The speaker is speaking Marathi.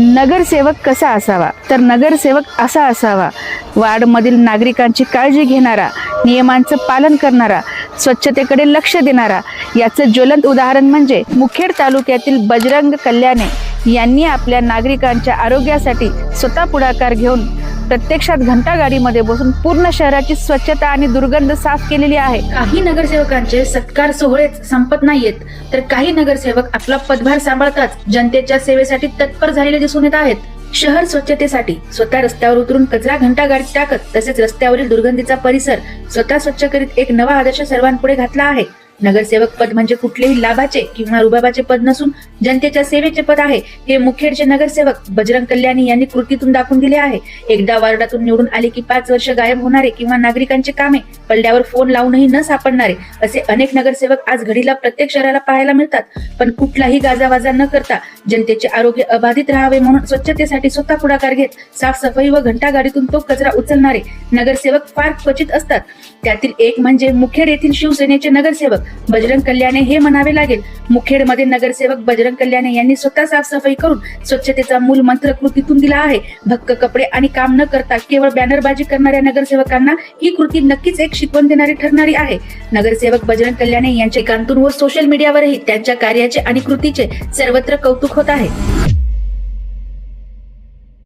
नगरसेवक कसा असावा, तर नगरसेवक असा असावा, वार्डमधील नागरिकांची काळजी घेणारा, नियमांचं पालन करणारा, स्वच्छतेकडे लक्ष देणारा. याचं ज्वलंत उदाहरण म्हणजे मुखेड तालुक्यातील बजरंग कल्याणे यांनी आपल्या नागरिकांच्या आरोग्यासाठी स्वतः पुढाकार घेऊन प्रत्यक्षात घंटागाडीमध्ये बसून पूर्ण शहराची स्वच्छता आणि दुर्गंध साफ केलेली आहे. काही नगरसेवकांचे सत्कार सोहळेच संपत नाहीयेत, तर काही नगरसेवक आपला पदभार सांभाळताच जनतेच्या सेवेसाठी तत्पर झालेले दिसून येत आहेत. शहर स्वच्छतेसाठी स्वतः रस्त्यावर उतरून कचरा घंटागाडीत टाकत तसेच रस्त्यावरील दुर्गंधीचा परिसर स्वतः स्वच्छ करीत एक नवा आदर्श सर्वांपुढे घातला आहे. नगरसेवक पद म्हणजे कुठलेही लाभाचे किंवा रुबाबाचे पद नसून जनतेच्या सेवेचे पद आहे. हे मुखेडचे नगरसेवक बजरंग कल्याणी यांनी कृतीतून दाखवून दिले आहे. एकदा वार्डातून निवडून आले की 5 वर्ष गायब होणारे किंवा नागरिकांचे कामे पडल्यावर फोन लावूनही न सापडणारे असे अनेक नगरसेवक आज घडीला प्रत्येक शहराला पाहायला मिळतात. पण कुठलाही गाजावाजा न करता जनतेचे आरोग्य अबाधित राहावे म्हणून स्वच्छतेसाठी स्वतः पुढाकार घेत साफसफाई व घंटागाडीतून तो कचरा उचलणारे नगरसेवक फार क्वचित असतात. त्यातील एक म्हणजे मुखेड येथील शिवसेनेचे नगरसेवक बजरंग कल्याणे हे म्हणावे लागेल. मुखेडमध्ये नगरसेवक बजरंग कल्याणे यांनी स्वतः साफसफाई करून स्वच्छतेचा मूल मंत्र कृतीतून दिला आहे. भक्क कपडे आणि काम न करता केवळ बॅनरबाजी करणाऱ्या नगरसेवकांना ही कृती नक्कीच एक शिकवण देणारी ठरणारी आहे. नगरसेवक बजरंग कल्याणे यांच्या कांतून व सोशल मीडियावरही त्यांच्या कार्याचे आणि कृतीचे सर्वत्र कौतुक होत आहे.